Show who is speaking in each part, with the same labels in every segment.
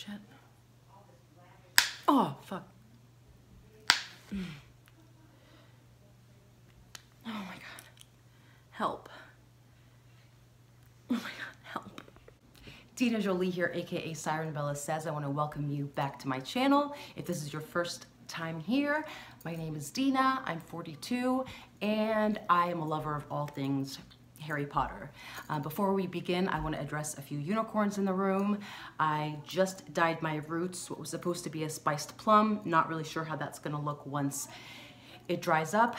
Speaker 1: shit. Oh, fuck. Oh my God. Help. Oh my God, help. Dina Jolie here, aka SirenbellaSays. I want to welcome you back to my channel. If this is your first time here, my name is Dina, I'm 42, and I am a lover of all things Harry Potter. Before we begin, I want to address a few unicorns in the room. I just dyed my roots, what was supposed to be a spiced plum. Not really sure how that's going to look once it dries up.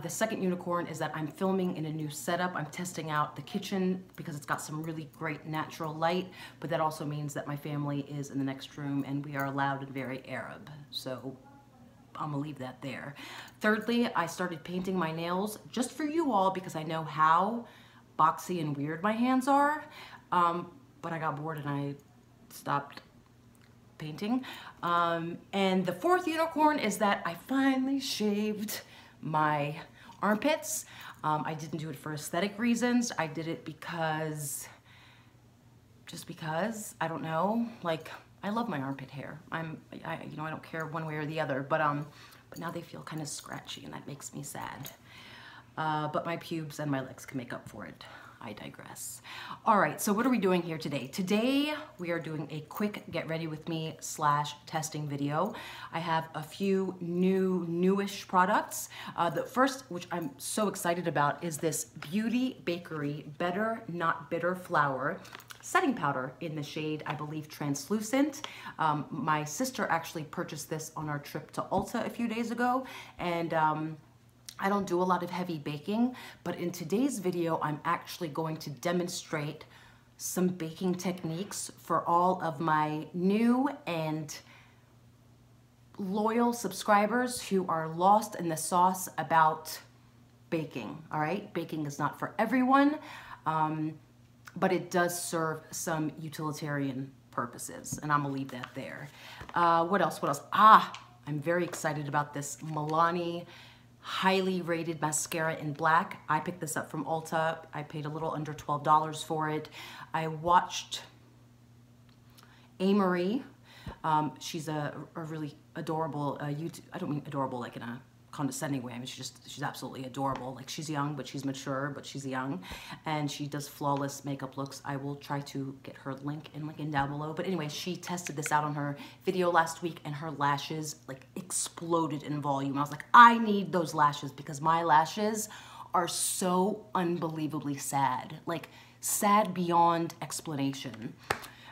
Speaker 1: The second unicorn is that I'm filming in a new setup. I'm testing out the kitchen because it's got some really great natural light, but that also means that my family is in the next room and we are loud and very Arab. So I'm gonna leave that there. Thirdly, I started painting my nails just for you all because I know how boxy and weird my hands are, but I got bored and I stopped painting. And the fourth unicorn is that I finally shaved my armpits. I didn't do it for aesthetic reasons. I did it because, just because, I don't know, like, I love my armpit hair. You know, I don't care one way or the other, but now they feel kind of scratchy and that makes me sad. But my pubes and my legs can make up for it. I digress. All right, so what are we doing here today? Today, we are doing a quick get ready with me / testing video. I have a few newish products. The first, which I'm so excited about, is this Beauty Bakerie Better Not Bitter Flour setting powder in the shade, I believe, Translucent. My sister actually purchased this on our trip to Ulta a few days ago, and I don't do a lot of heavy baking, but in today's video, I'm actually going to demonstrate some baking techniques for all of my new and loyal subscribers who are lost in the sauce about baking, all right? Baking is not for everyone, but it does serve some utilitarian purposes, and I'm gonna leave that there. What else? I'm very excited about this Milani Highly Rated Mascara in black. I picked this up from Ulta. I paid a little under $12 for it. I watched Marie. She's a really adorable YouTube, I don't mean adorable like in a condescending way. I mean, she's absolutely adorable. Like, she's young, but she's mature, but she's young. And she does flawless makeup looks. I will try to get her link in down below. But anyway, she tested this out on her video last week and her lashes like exploded in volume. I was like, I need those lashes because my lashes are so unbelievably sad. Like, sad beyond explanation.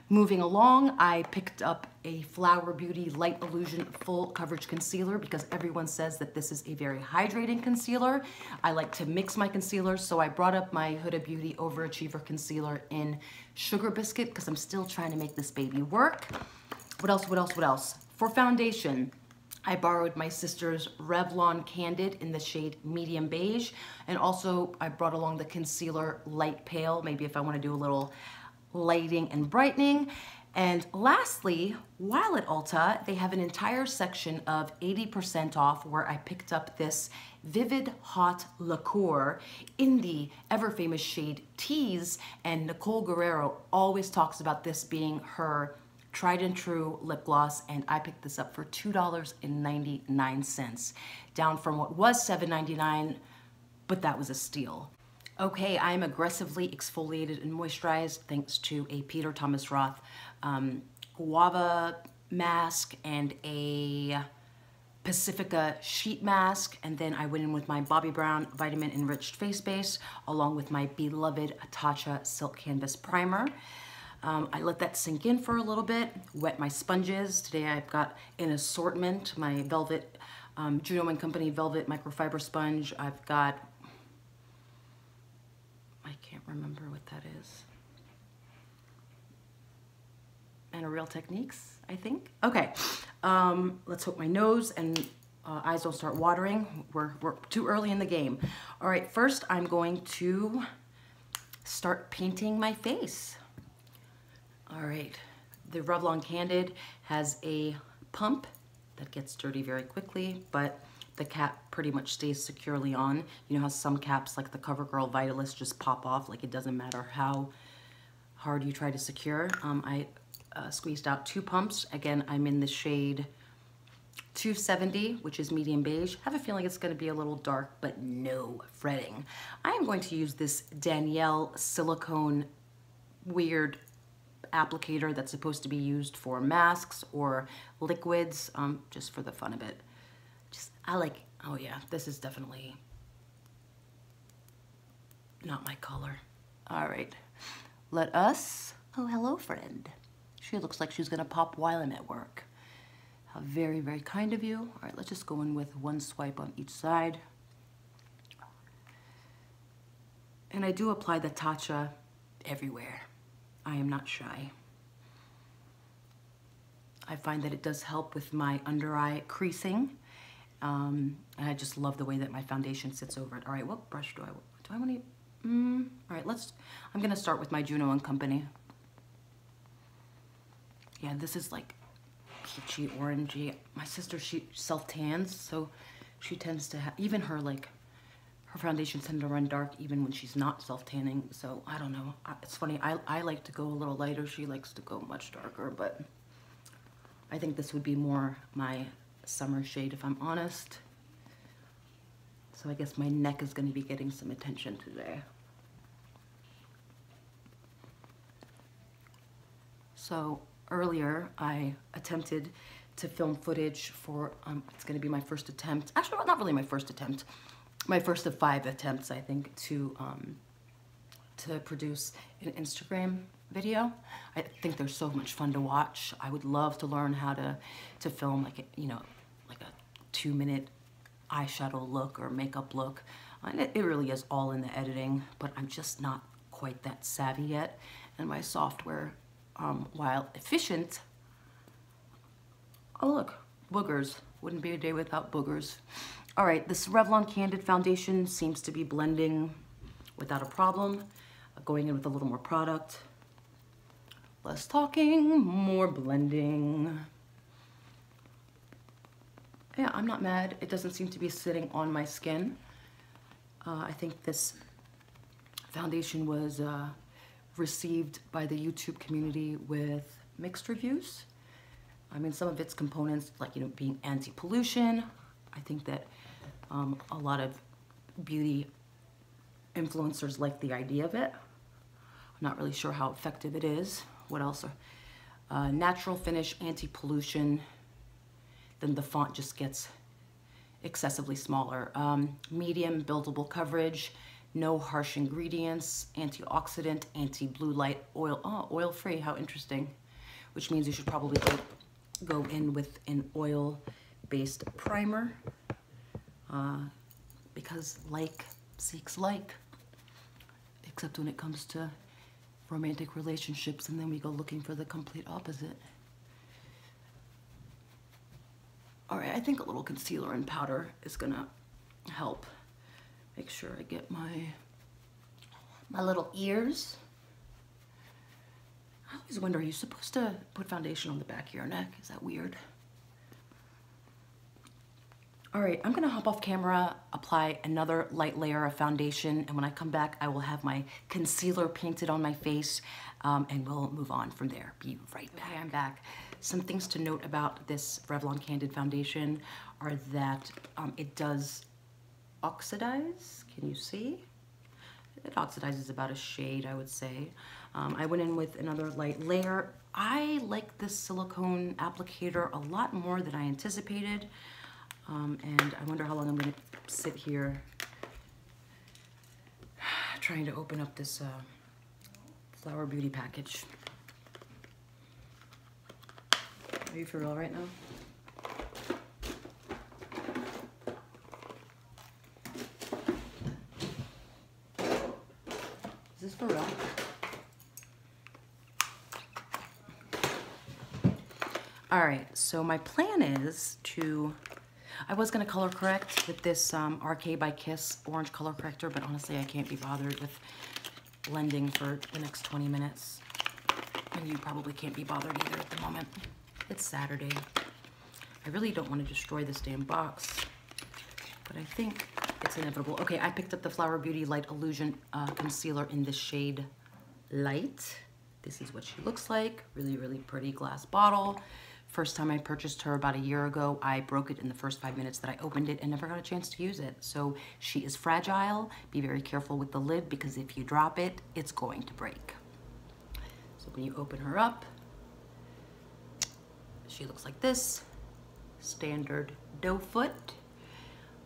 Speaker 1: Moving along, I picked up a Flower Beauty Light Illusion Full Coverage Concealer because everyone says that this is a very hydrating concealer. I like to mix my concealers, so I brought up my Huda Beauty Overachiever Concealer in Sugar Biscuit because I'm still trying to make this baby work. What else? For foundation, I borrowed my sister's Revlon Candid in the shade Medium Beige, and also I brought along the concealer Light Pale, maybe if I want to do a little lighting and brightening. And lastly, while at Ulta, they have an entire section of 80% off where I picked up this Vivid Hot Liqueur in the ever famous shade Tease, and Nicole Guerrero always talks about this being her tried and true lip gloss, and I picked this up for $2.99, down from what was $7.99, but that was a steal. Okay, I'm aggressively exfoliated and moisturized thanks to a Peter Thomas Roth guava mask and a Pacifica sheet mask, and then I went in with my Bobbi Brown vitamin enriched face base along with my beloved Tatcha silk canvas primer. I let that sink in for a little bit, wet my sponges. Today I've got an assortment, my velvet, Juno and Company velvet microfiber sponge. I've got, I can't remember what that is. And Real Techniques, I think. Okay, let's hope my nose and eyes don't start watering. We're too early in the game. All right, first I'm going to start painting my face. All right, the Revlon Candid has a pump that gets dirty very quickly, but the cap pretty much stays securely on. You know how some caps, like the CoverGirl Vitalist, just pop off, like it doesn't matter how hard you try to secure. I squeezed out 2 pumps. Again, I'm in the shade 270, which is medium beige. I have a feeling it's gonna be a little dark, but no fretting. I am going to use this Danielle silicone weird applicator that's supposed to be used for masks or liquids, just for the fun of it. I like, oh yeah, this is definitely not my color. All right, let us, oh, hello friend. She looks like she's gonna pop while I'm at work. How very, very kind of you. All right, let's just go in with 1 swipe on each side. And I do apply the Tatcha everywhere. I am not shy. I find that it does help with my under eye creasing. And I just love the way that my foundation sits over it. All right, what brush do I want to, all right, I'm gonna start with my Juno & Company. Yeah, this is like peachy, orangey. My sister, she self-tans, so she tends to have, even her, like, her foundations tend to run dark even when she's not self-tanning, so I don't know. It's funny, I like to go a little lighter, she likes to go much darker, but I think this would be more my summer shade if I'm honest. So I guess my neck is gonna be getting some attention today. So earlier, I attempted to film footage for, it's gonna be my first attempt. Actually, not really my first attempt. My first of 5 attempts, I think, to produce an Instagram video. I think they're so much fun to watch. I would love to learn how to film like a, like a 2-minute eyeshadow look or makeup look. And it really is all in the editing, but I'm just not quite that savvy yet. And my software, while efficient, oh look, boogers. Wouldn't be a day without boogers. All right, this Revlon Candid foundation seems to be blending without a problem. Going in with a little more product. Less talking, more blending. Yeah, I'm not mad. It doesn't seem to be sitting on my skin. I think this foundation was received by the YouTube community with mixed reviews. I mean, some of its components, like, being anti-pollution. I think that a lot of beauty influencers like the idea of it. I'm not really sure how effective it is. What else? Natural finish, anti-pollution. Then the font just gets excessively smaller. Medium buildable coverage, no harsh ingredients, antioxidant, anti-blue light, oil, oil-free, how interesting. Which means you should probably go in with an oil-based primer because like seeks like, except when it comes to romantic relationships, and then we go looking for the complete opposite. All right, I think a little concealer and powder is gonna help. Make sure I get my little ears. I always wonder, are you supposed to put foundation on the back of your neck? Is that weird? All right, I'm gonna hop off camera, apply another light layer of foundation, and when I come back, I will have my concealer painted on my face, and we'll move on from there. Be right back. Okay, I'm back. Some things to note about this Revlon Candid foundation are that it does oxidize. Can you see? It oxidizes about a shade, I would say. I went in with another light layer. I like this silicone applicator a lot more than I anticipated. And I wonder how long I'm gonna sit here trying to open up this Flower Beauty package. Are you for real right now? Is this for real? All right, so my plan is to, I was gonna color correct with this RK by Kiss orange color corrector, but honestly, I can't be bothered with blending for the next 20 minutes. And you probably can't be bothered either at the moment. It's Saturday. I really don't want to destroy this damn box, but I think it's inevitable. Okay, I picked up the Flower Beauty Light Illusion Concealer in the shade Light. This is what she looks like. Really, really pretty glass bottle. First time I purchased her about a year ago, I broke it in the first 5 minutes that I opened it and never got a chance to use it. So she is fragile. Be very careful with the lid because if you drop it, it's going to break. So when you open her up, she looks like this. Standard doe foot.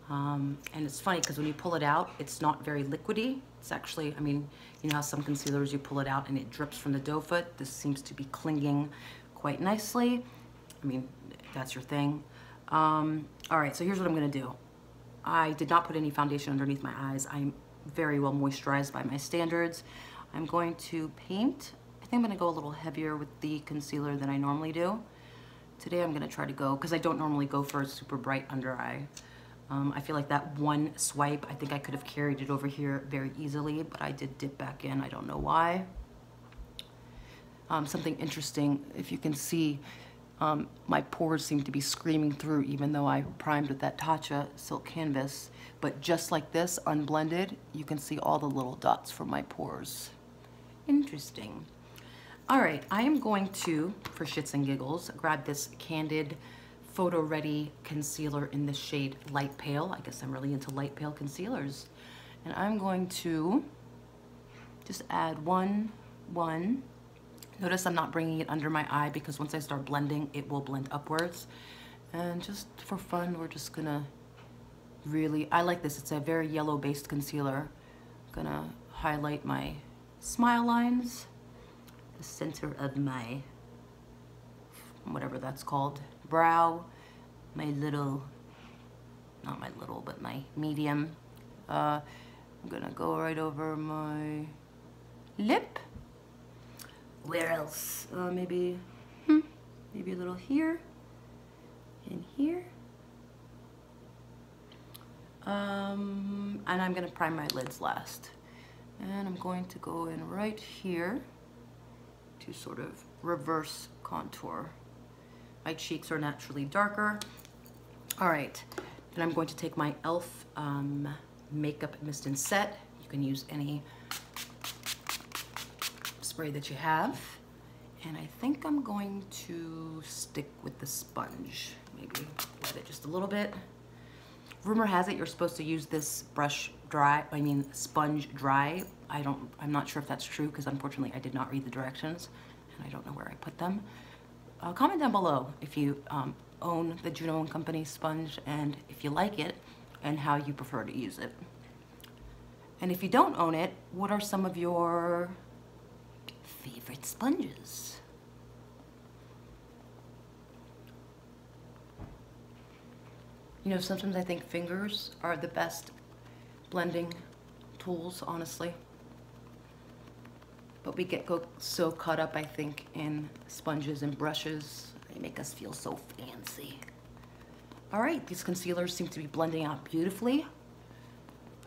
Speaker 1: And it's funny because when you pull it out, it's not very liquidy. It's actually, I mean, you know how some concealers you pull it out and it drips from the doe foot? This seems to be clinging quite nicely. I mean, if that's your thing. All right, so here's what I'm gonna do. I did not put any foundation underneath my eyes. I'm very well moisturized by my standards. I'm going to paint. I think I'm gonna go a little heavier with the concealer than I normally do. Today I'm gonna try to go, because I don't normally go for a super bright under eye. I feel like that one swipe, I think I could have carried it over here very easily, but I did dip back in, I don't know why. Something interesting, if you can see, my pores seem to be screaming through even though I primed with that Tatcha silk canvas. But just like this, unblended, you can see all the little dots from my pores. Interesting. All right, I am going to, for shits and giggles, grab this Candid Photo Ready concealer in the shade Light Pale. I guess I'm really into light pale concealers. And I'm going to just add one. Notice I'm not bringing it under my eye because once I start blending, it will blend upwards. And just for fun, we're just gonna really, I like this, it's a very yellow based concealer. I'm gonna highlight my smile lines, the center of my, whatever that's called, brow, my little, not my little, but my medium. I'm gonna go right over my lip. Where else? Maybe a little here and here. And I'm gonna prime my lids last. And I'm going to go in right here to sort of reverse contour. My cheeks are naturally darker. All right, then I'm going to take my e.l.f. Makeup Mist and Set. You can use any spray that you have. And I think I'm going to stick with the sponge. Maybe wet it just a little bit. Rumor has it you're supposed to use this sponge dry. I'm not sure if that's true because unfortunately I did not read the directions and I don't know where I put them. Comment down below if you own the Juno & Company sponge and if you like it and how you prefer to use it. And if you don't own it, what are some of your favorite sponges? You know, sometimes I think fingers are the best blending tools, honestly. But we get so caught up, I think, in sponges and brushes. They make us feel so fancy. All right, these concealers seem to be blending out beautifully.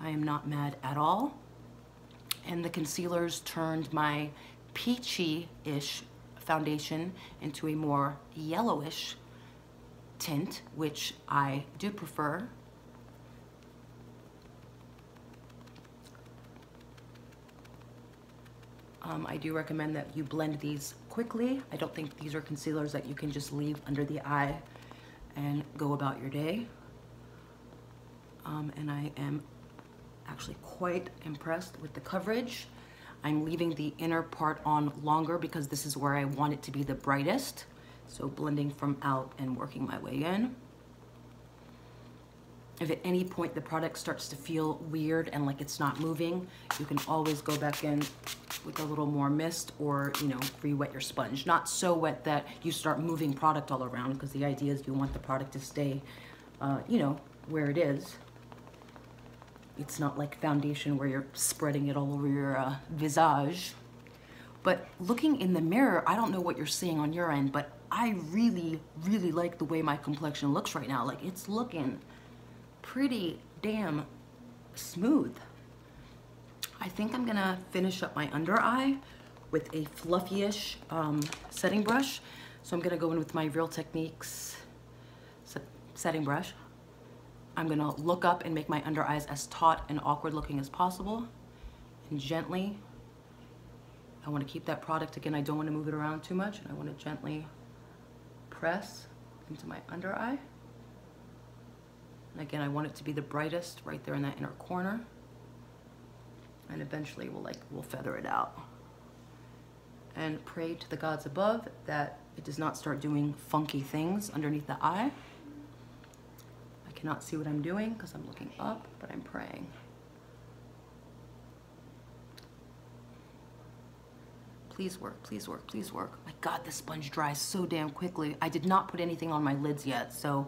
Speaker 1: I am not mad at all. And the concealers turned my peachy-ish foundation into a more yellowish tint, which I do prefer. I do recommend that you blend these quickly. I don't think these are concealers that you can just leave under the eye and go about your day. And I am actually quite impressed with the coverage. I'm leaving the inner part on longer because this is where I want it to be the brightest. So blending from out and working my way in. If at any point the product starts to feel weird and like it's not moving, you can always go back in with a little more mist or, you know, re-wet your sponge. Not so wet that you start moving product all around because the idea is you want the product to stay, you know, where it is. It's not like foundation where you're spreading it all over your visage. But looking in the mirror, I don't know what you're seeing on your end, but I really, really like the way my complexion looks right now. Like, it's looking pretty damn smooth. I think I'm gonna finish up my under eye with a fluffy-ish setting brush. So I'm gonna go in with my Real Techniques setting brush. I'm gonna look up and make my under eyes as taut and awkward looking as possible and gently I want to keep that product. Again, I don't want to move it around too much, and I want to gently press into my under eye. And again, I want it to be the brightest right there in that inner corner. And eventually we'll feather it out. And pray to the gods above that it does not start doing funky things underneath the eye. I cannot see what I'm doing because I'm looking up, but I'm praying. Please work, please work, please work. My God, this sponge dries so damn quickly. I did not put anything on my lids yet, so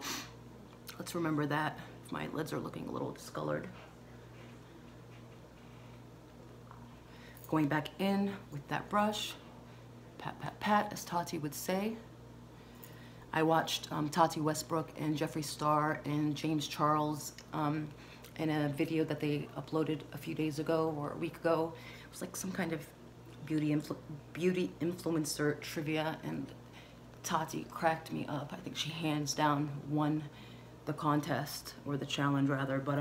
Speaker 1: let's remember that if my lids are looking a little discolored. Going back in with that brush, pat, pat, pat, as Tati would say. I watched Tati Westbrook and Jeffree Star and James Charles in a video that they uploaded a few days ago or a week ago. It was like some kind of beauty influencer trivia, and Tati cracked me up. I think she hands down won the contest, or the challenge rather, but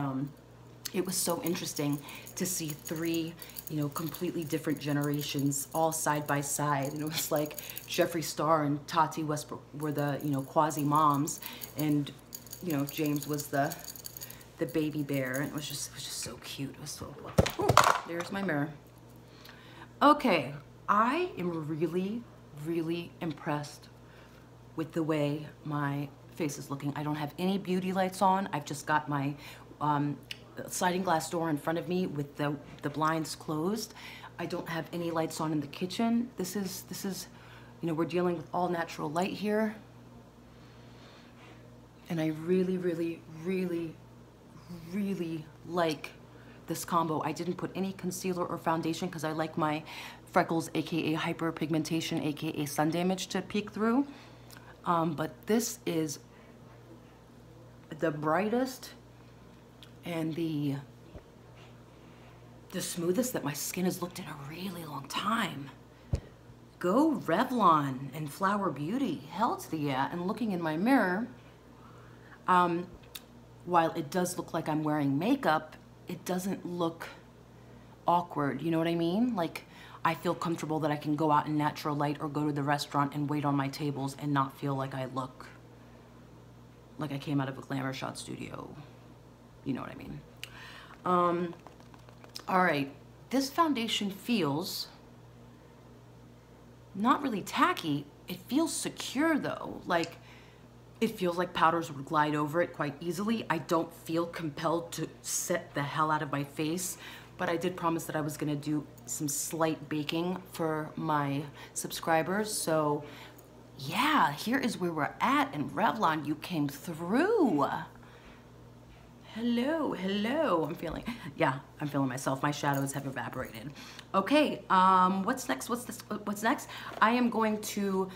Speaker 1: it was so interesting to see three, you know, completely different generations all side by side. And it was like Jeffree Star and Tati Westbrook were the, you know, quasi moms, and, you know, James was the baby bear. And it was just so cute. It was so, ooh, there's my mirror. Okay, I am really, really impressed with the way my face is looking. I don't have any beauty lights on. I've just got my sliding glass door in front of me with the blinds closed. I don't have any lights on in the kitchen. This is, you know, we're dealing with all natural light here. And I really, really, really, really like this combo. I didn't put any concealer or foundation because I like my freckles, aka hyperpigmentation, aka sun damage, to peek through. But this is the brightest and the smoothest that my skin has looked in a really long time. Go Revlon and Flower Beauty. Hell to the yeah. And looking in my mirror, while it does look like I'm wearing makeup, it doesn't look awkward. You know what I mean? Like, I feel comfortable that I can go out in natural light or go to the restaurant and wait on my tables and not feel like I look like I came out of a glamour shot studio. You know what I mean? All right, this foundation feels not really tacky. It feels secure though. Like, it feels like powders would glide over it quite easily. I don't feel compelled to set the hell out of my face, but I did promise that I was gonna do some slight baking for my subscribers. So yeah, here is where we're at, and Revlon, you came through. Hello, hello. I'm feeling myself. My shadows have evaporated. Okay, what's next? What's next? I am going to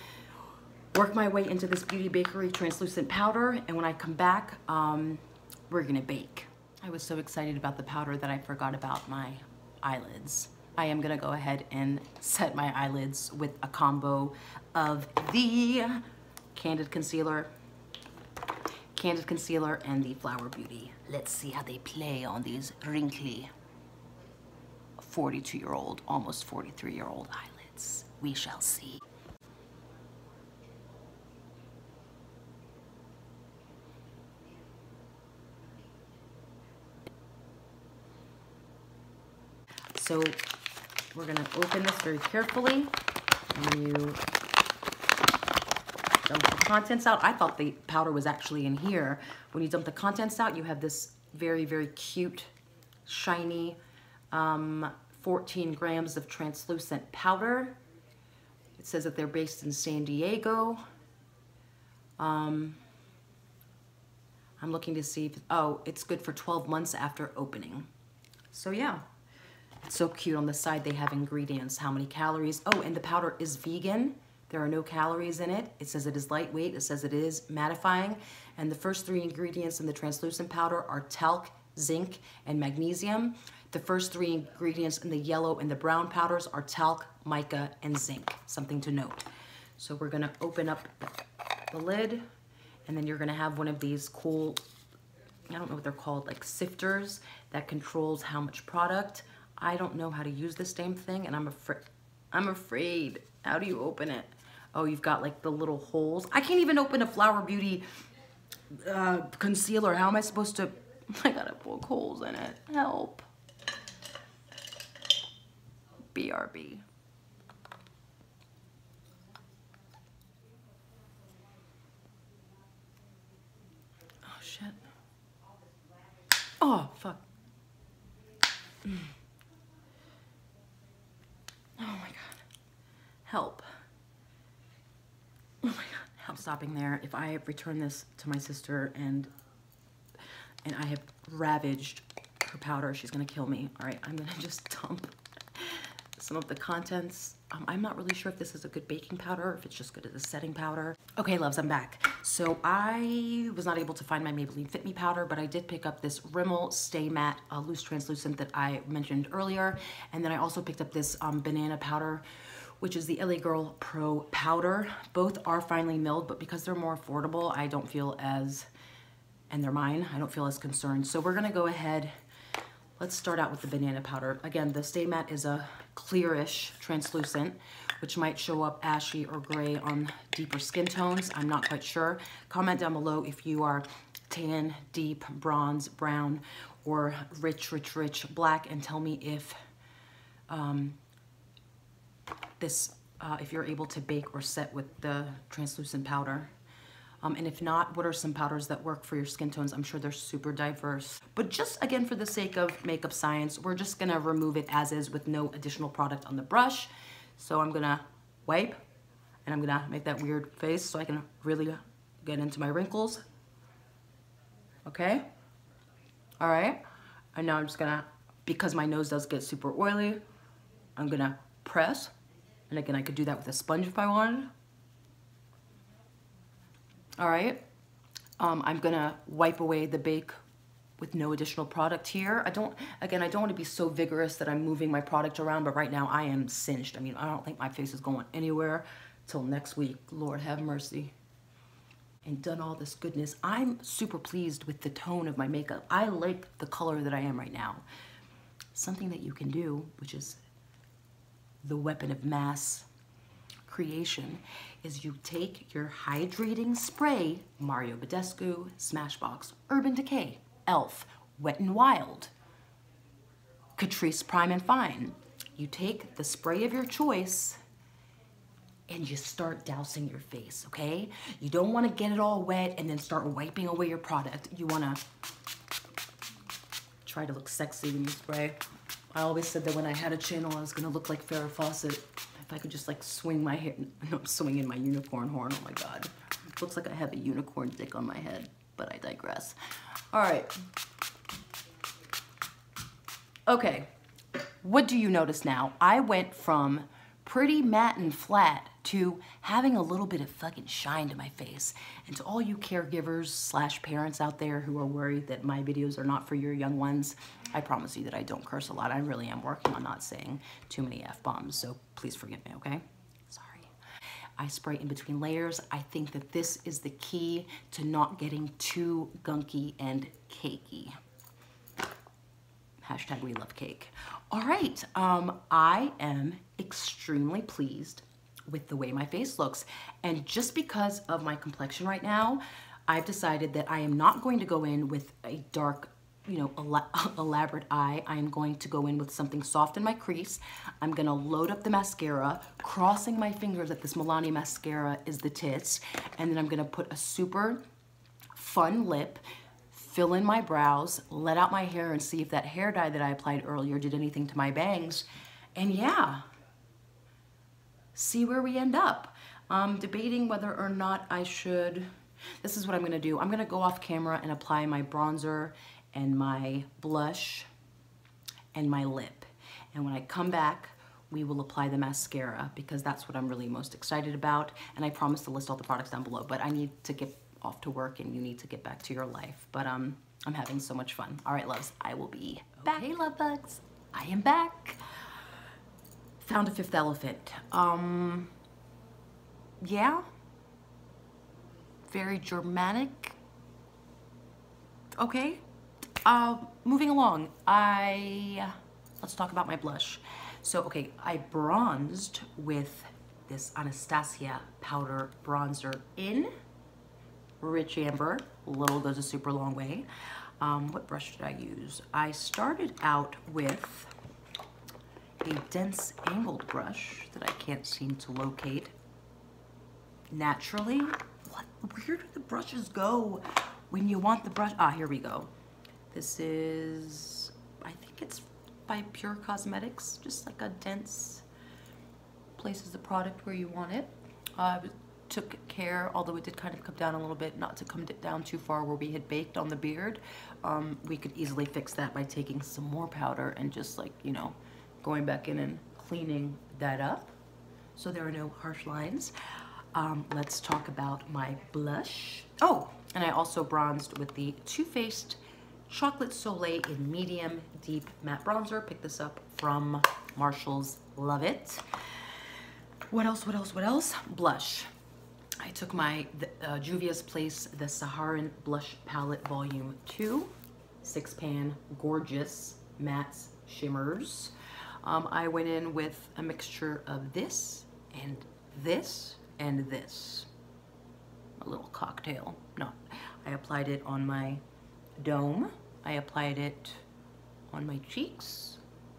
Speaker 1: work my way into this Beauty Bakerie translucent powder, and when I come back, we're gonna bake. I was so excited about the powder that I forgot about my eyelids. I am gonna go ahead and set my eyelids with a combo of the Candid concealer and the Flower Beauty. Let's see how they play on these wrinkly 42-year-old, almost 43-year-old eyelids. We shall see. So we're gonna open this very carefully. And when you dump the contents out, I thought the powder was actually in here. When you dump the contents out, you have this very, very cute, shiny 14 grams of translucent powder. It says that they're based in San Diego. I'm looking to see if, oh, it's good for 12 months after opening. So yeah. It's so cute. On the side they have ingredients, how many calories. Oh, and the powder is vegan. There are no calories in it. It says it is lightweight. It says it is mattifying. And the first three ingredients in the translucent powder are talc, zinc, and magnesium. The first three ingredients in the yellow and the brown powders are talc, mica, and zinc. Something to note. So we're gonna open up the lid, and then you're gonna have one of these cool, I don't know what they're called, like sifters that controls how much product. I don't know how to use this damn thing, and I'm afraid, I'm afraid. How do you open it? Oh, you've got like the little holes. I can't even open a Flower Beauty concealer. How am I supposed to? I gotta poke holes in it. Help. BRB. Oh, shit. Oh, fuck. Mm. Oh, my God. Help. Oh, my God. I'm stopping there. If I return this to my sister and I have ravaged her powder, she's gonna kill me. All right, I'm gonna just dump some of the contents. I'm not really sure if this is a good baking powder or if it's just good as a setting powder. Okay, loves, I'm back. So I was not able to find my Maybelline Fit Me powder, but I did pick up this Rimmel Stay Matte Loose Translucent that I mentioned earlier. And then I also picked up this banana powder, which is the LA Girl Pro powder. Both are finely milled, but because they're more affordable, I don't feel as, and they're mine, I don't feel as concerned. So we're gonna go ahead. Let's start out with the banana powder. Again, the Stay Matte is a clearish translucent, which might show up ashy or gray on deeper skin tones. I'm not quite sure. Comment down below if you are tan, deep, bronze, brown, or rich black, and tell me if if you're able to bake or set with the translucent powder. And if not, what are some powders that work for your skin tones? I'm sure they're super diverse. But just again, for the sake of makeup science, we're just gonna remove it as is with no additional product on the brush. So I'm gonna wipe, and I'm gonna make that weird face so I can really get into my wrinkles. Okay? All right. And now I'm just gonna, because my nose does get super oily, I'm gonna press. And again, I could do that with a sponge if I wanted. All right, I'm gonna wipe away the bake with no additional product here. I don't want to be so vigorous that I'm moving my product around, but right now I am cinched. I mean, I don't think my face is going anywhere till next week. Lord have mercy. And done all this goodness. I'm super pleased with the tone of my makeup. I like the color that I am right now. Something that you can do, which is the weapon of mass creation, is you take your hydrating spray, Mario Badescu, Smashbox, Urban Decay, e.l.f., Wet n Wild, Catrice Prime and Fine. You take the spray of your choice and you start dousing your face, okay? You don't want to get it all wet and then start wiping away your product. You want to try to look sexy when you spray. I always said that when I had a channel, I was going to look like Farrah Fawcett. If I could just like swing my hair, no, I'm swinging my unicorn horn, oh my God. It looks like I have a unicorn dick on my head, but I digress. All right. Okay, what do you notice now? I went from pretty matte and flat to having a little bit of fucking shine to my face. And to all you caregivers / parents out there who are worried that my videos are not for your young ones, I promise you that I don't curse a lot. I really am working on not saying too many F-bombs, so please forgive me, okay? Sorry. I spray in between layers. I think that this is the key to not getting too gunky and cakey. Hashtag we love cake. All right, I am extremely pleased with the way my face looks. And just because of my complexion right now, I've decided that I am not going to go in with a dark, you know, elaborate eye. I am going to go in with something soft in my crease. I'm gonna load up the mascara, crossing my fingers that this Milani mascara is the tits, and then I'm gonna put a super fun lip, fill in my brows, let out my hair, and see if that hair dye that I applied earlier did anything to my bangs. And yeah, see where we end up. Debating whether or not I should, this is what I'm gonna do. I'm gonna go off camera and apply my bronzer and my blush and my lip. And when I come back, we will apply the mascara because that's what I'm really most excited about. And I promise to list all the products down below, but I need to get off to work and you need to get back to your life. But I'm having so much fun. All right, loves, I will be back. Hey, love bugs, I am back. Found a fifth elephant. Yeah, very Germanic. Okay, moving along. Let's talk about my blush. So, okay, I bronzed with this Anastasia powder bronzer in Rich Amber. Little goes a super long way. What brush did I use? I started out with a dense angled brush that I can't seem to locate naturally. Where do the brushes go when you want the brush? Ah, here we go. This is, I think it's by Pure Cosmetics, just like a dense, places the product where you want it. Took care, although it did kind of come down a little bit, not to come down too far where we had baked on the beard. We could easily fix that by taking some more powder and just like, you know, going back in and cleaning that up so there are no harsh lines. Let's talk about my blush. Oh, and I also bronzed with the Too Faced Chocolate Soleil in medium deep matte bronzer. Picked this up from Marshall's. Love it. What else? Blush. I took my Juvia's Place, the Saharan Blush Palette Volume 2, 6-pan, gorgeous matte shimmers. I went in with a mixture of this and this and this. A little cocktail. No, I applied it on my dome. I applied it on my cheeks,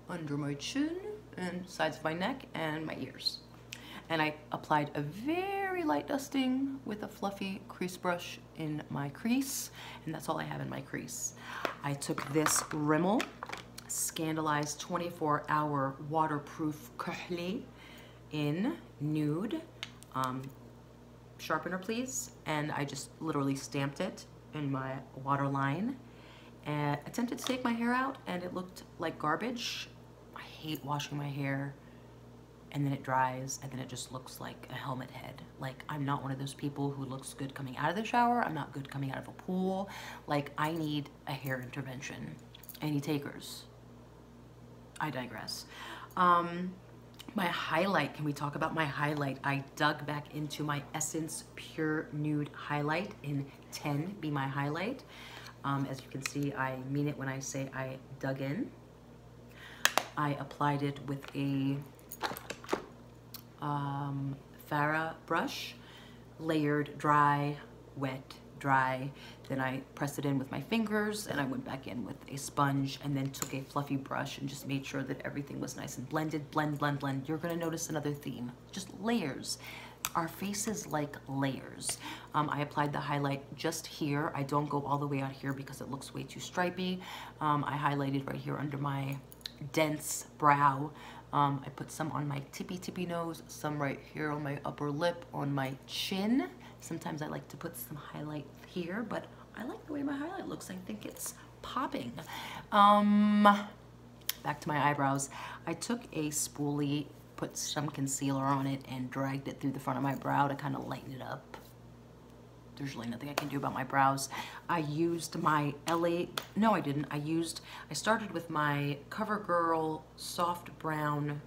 Speaker 1: under my chin, and sides of my neck and my ears. And I applied a very light dusting with a fluffy crease brush in my crease, and that's all I have in my crease. I took this Rimmel Scandalized 24-hour waterproof curly in nude. Sharpener please. And I just literally stamped it in my waterline and attempted to take my hair out, and it looked like garbage. I hate washing my hair and then it dries and then it just looks like a helmet head. Like, I'm not one of those people who looks good coming out of the shower. I'm not good coming out of a pool. Like, I need a hair intervention. Any takers? I digress. My highlight, can we talk about my highlight? I dug back into my Essence Pure Nude Highlight in 10, be my highlight. As you can see, I mean it when I say I dug in. I applied it with a Farah brush, layered, dry, wet, dry. Then I pressed it in with my fingers and I went back in with a sponge and then took a fluffy brush and just made sure that everything was nice and blended. Blend, blend, blend. You're gonna notice another theme, just layers. Our faces like layers. I applied the highlight just here. I don't go all the way out here because it looks way too stripy. I highlighted right here under my dense brow. I put some on my tippy nose, some right here on my upper lip, on my chin. Sometimes I like to put some highlight here, but I like the way my highlight looks. I think it's popping. Back to my eyebrows. I took a spoolie, put some concealer on it, and dragged it through the front of my brow to kind of lighten it up. There's really nothing I can do about my brows. I used my no I didn't. I started with my CoverGirl Soft Brown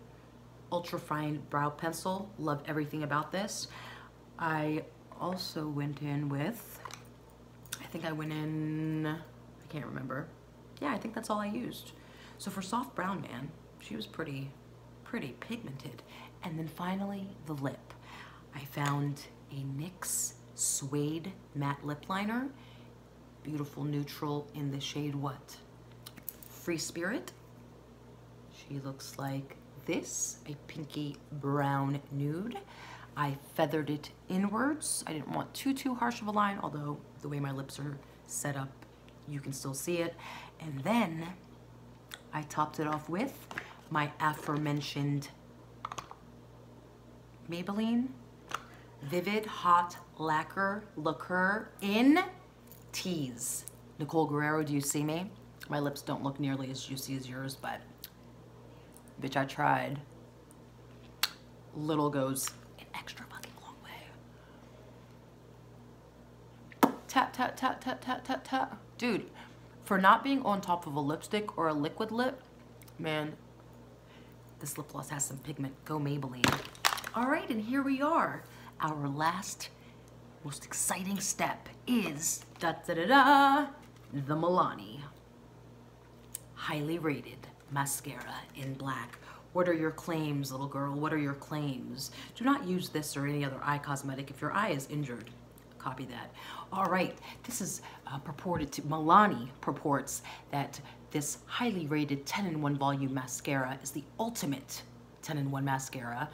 Speaker 1: Ultra Fine Brow Pencil. Love everything about this. I also went in with, I can't remember. Yeah, I think that's all I used. So for soft brown, man, she was pretty pigmented. And then finally, the lip. I found a NYX Suede Matte Lip Liner. Beautiful neutral in the shade what? Free Spirit. She looks like this, a pinky brown nude. I feathered it inwards. I didn't want too harsh of a line, although the way my lips are set up, you can still see it. And then I topped it off with my aforementioned Maybelline Vivid Hot Lacquer in Tease. Nicole Guerrero, do you see me? My lips don't look nearly as juicy as yours, but bitch, I tried. Little goes an extra fucking long way. Tap, tap, tap, tap, tap, tap, tap. Dude, for not being on top of a lipstick or a liquid lip, man, this lip gloss has some pigment. Go Maybelline. All right, and here we are. Our last, most exciting step is the Milani Highly Rated Mascara in black. What are your claims, little girl? What are your claims? Do not use this or any other eye cosmetic if your eye is injured. Copy that. All right, this is purported to, Milani purports that this highly rated 10-in-1 volume mascara is the ultimate 10-in-1 mascara.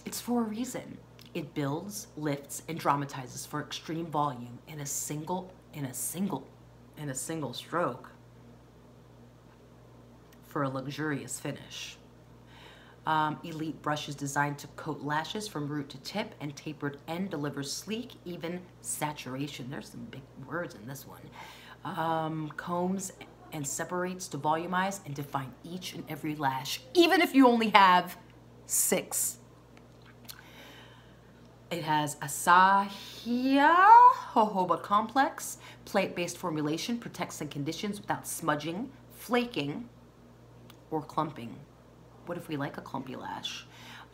Speaker 1: It's for a reason. It builds, lifts, and dramatizes for extreme volume in a single stroke for a luxurious finish. Elite brush is designed to coat lashes from root to tip, and tapered end delivers sleek, even saturation. There's some big words in this one. Combs and separates to volumize and define each and every lash, even if you only have 6. It has Asahiya jojoba complex, plate-based formulation, protects and conditions without smudging, flaking, or clumping. What if we like a clumpy lash?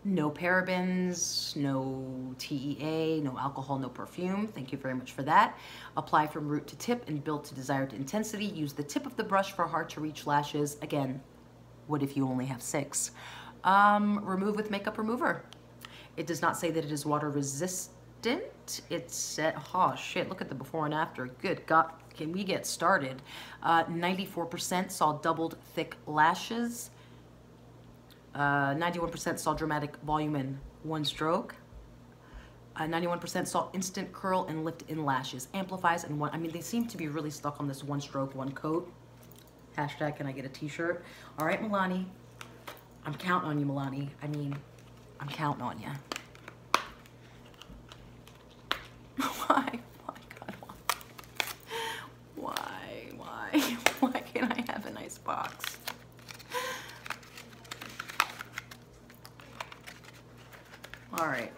Speaker 1: No parabens, no TEA, no alcohol, no perfume. Thank you very much for that. Apply from root to tip and build to desired intensity. Use the tip of the brush for hard to reach lashes. Again, what if you only have 6? Remove with makeup remover. It does not say that it is water resistant. It said, oh shit, look at the before and after. Good God, can we get started? 94% saw doubled thick lashes. 91% saw dramatic volume in 1 stroke. 91% saw instant curl and lift in lashes. Amplifies in 1, I mean, they seem to be really stuck on this 1 stroke, 1 coat. Hashtag, can I get a t-shirt? All right, Milani. I'm counting on you, Milani. I mean, I'm counting on you. Why? My God, why? Why can't I have a nice box? All right,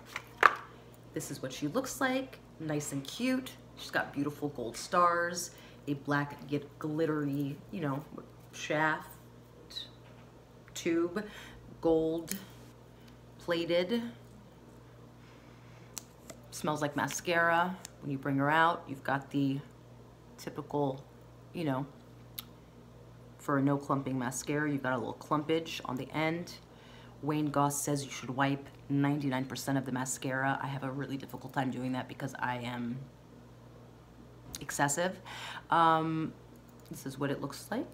Speaker 1: this is what she looks like, nice and cute. She's got beautiful gold stars, a black yet glittery, you know, shaft, tube, gold plated. Smells like mascara. When you bring her out, you've got the typical, you know, for a no clumping mascara, you've got a little clumpage on the end. Wayne Goss says you should wipe 99% of the mascara. I have a really difficult time doing that because I am excessive. This is what it looks like.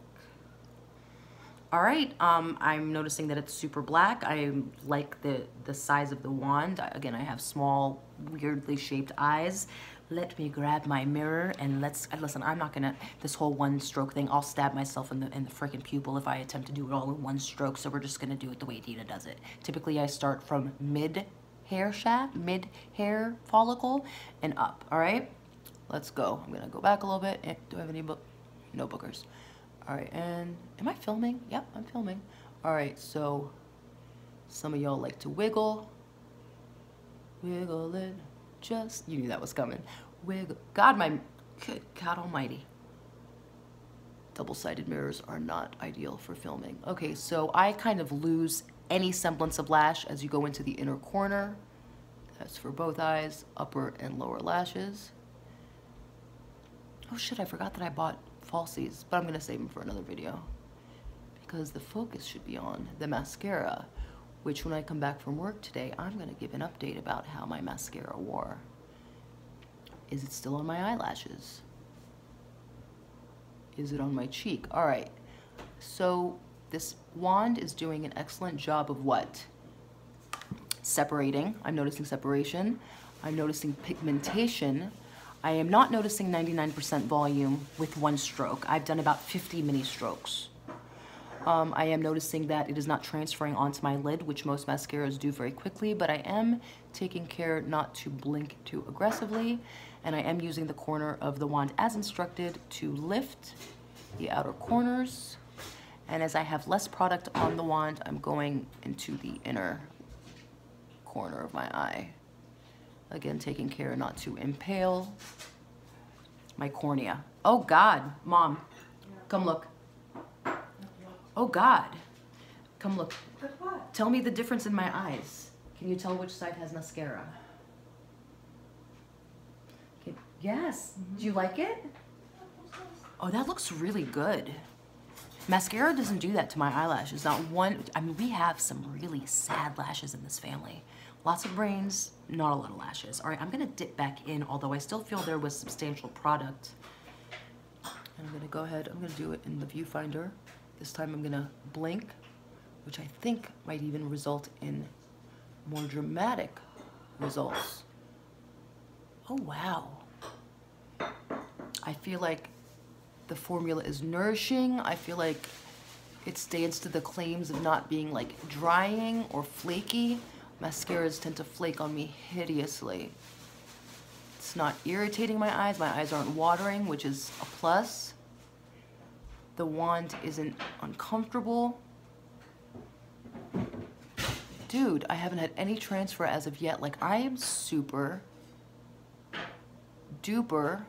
Speaker 1: All right, I'm noticing that it's super black. I like the size of the wand. Again, I have small, weirdly shaped eyes. Let me grab my mirror and listen, I'm not gonna, this whole 1 stroke thing, I'll stab myself in the freaking pupil if I attempt to do it all in 1 stroke, so we're just gonna do it the way Dina does it. Typically, I start from mid-hair shaft, mid-hair follicle, and up, all right? Let's go. I'm gonna go back a little bit. Do I have any no boogers. All right, and am I filming? Yep, I'm filming. All right, so some of y'all like to wiggle. Wiggle it, just, you knew that was coming. Wiggle, God, good God almighty. Double-sided mirrors are not ideal for filming. Okay, so I kind of lose any semblance of lash as you go into the inner corner. That's for both eyes, upper and lower lashes. Oh shit, I forgot that I bought falsies, but I'm gonna save them for another video because the focus should be on the mascara, which when I come back from work today, I'm gonna give an update about how my mascara wore. Is it still on my eyelashes? Is it on my cheek? All right, so this wand is doing an excellent job of what? Separating. I'm noticing separation. I'm noticing pigmentation. I am not noticing 99% volume with 1 stroke. I've done about 50 mini strokes. I am noticing that it is not transferring onto my lid, which most mascaras do very quickly, but I am taking care not to blink too aggressively, and I am using the corner of the wand as instructed to lift the outer corners. And as I have less product on the wand, I'm going into the inner corner of my eye. Again, taking care not to impale my cornea. Oh God, Mom, come look. Oh God, come look. Tell me the difference in my eyes. Can you tell which side has mascara? Okay. Yes, do you like it? Oh, that looks really good. Mascara doesn't do that to my eyelashes. Not one, I mean, we have some really sad lashes in this family. Lots of brains, not a lot of lashes. All right, I'm gonna dip back in, although I still feel there was substantial product. I'm gonna go ahead, I'm gonna do it in the viewfinder. This time I'm gonna blink, which I think might even result in more dramatic results. Oh, wow. I feel like the formula is nourishing. I feel like it stands to the claims of not being like drying or flaky. Mascaras tend to flake on me hideously. It's not irritating my eyes. My eyes aren't watering, which is a plus. The wand isn't uncomfortable. Dude, I haven't had any transfer as of yet. Like, I am super duper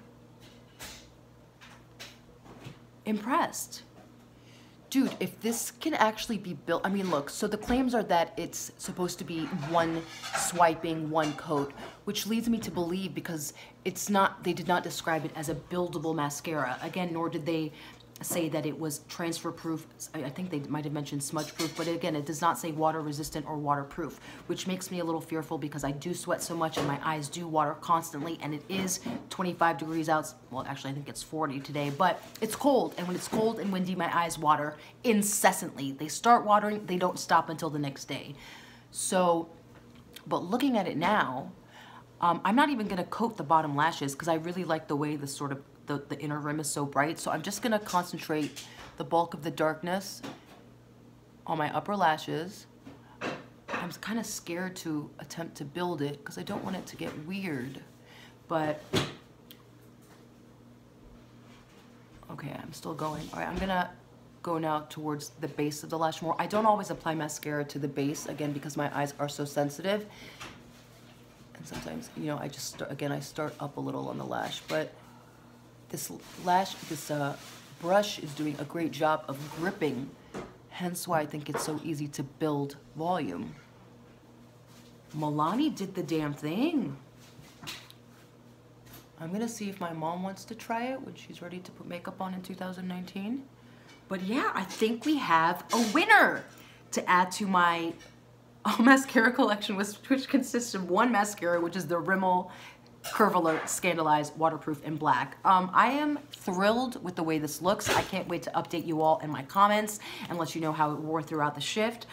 Speaker 1: impressed. Dude, if this can actually be built, I mean, look, so the claims are that it's supposed to be one swiping, one coat, which leads me to believe, because it's not, they did not describe it as a buildable mascara. Again, nor did they say that it was transfer proof. I think they might have mentioned smudge proof, but again, it does not say water resistant or waterproof, which makes me a little fearful because I do sweat so much and my eyes do water constantly, and it is 25 degrees out. Well, actually I think it's 40 today, but it's cold, and when it's cold and windy, my eyes water incessantly. They start watering, they don't stop until the next day. So, but looking at it now, I'm not even gonna coat the bottom lashes because I really like the way the sort of the inner rim is so bright. So I'm just gonna concentrate the bulk of the darkness on my upper lashes. I'm kind of scared to attempt to build it because I don't want it to get weird. But, okay, I'm still going. All right, I'm gonna go now towards the base of the lash more. I don't always apply mascara to the base, again, because my eyes are so sensitive. And sometimes, you know, I just, again, I start up a little on the lash, but this brush is doing a great job of gripping, hence why I think it's so easy to build volume. Milani did the damn thing. I'm gonna see if my mom wants to try it when she's ready to put makeup on in 2019. But yeah, I think we have a winner to add to my mascara collection, which consists of one mascara, which is the Rimmel Curve Scandalized Waterproof in Black. I am thrilled with the way this looks. I can't wait to update you all in my comments and let you know how it wore throughout the shift.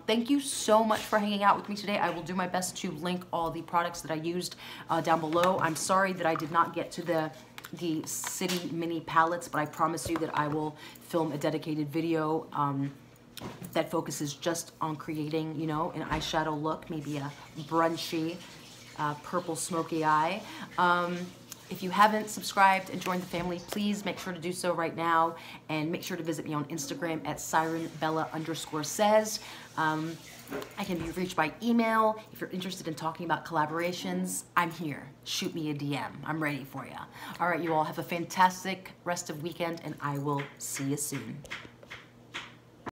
Speaker 1: Thank you so much for hanging out with me today. I will do my best to link all the products that I used down below. I'm sorry that I did not get to the City Mini palettes, but I promise you that I will film a dedicated video that focuses just on creating, you know, an eyeshadow look, maybe a brunchy, purple smoky eye. If you haven't subscribed and joined the family, please make sure to do so right now, and make sure to visit me on Instagram at SirenbellaSays. I can be reached by email. If you're interested in talking about collaborations, I'm here. Shoot me a DM. I'm ready for you. All right, you all have a fantastic rest of weekend, and I will see you soon.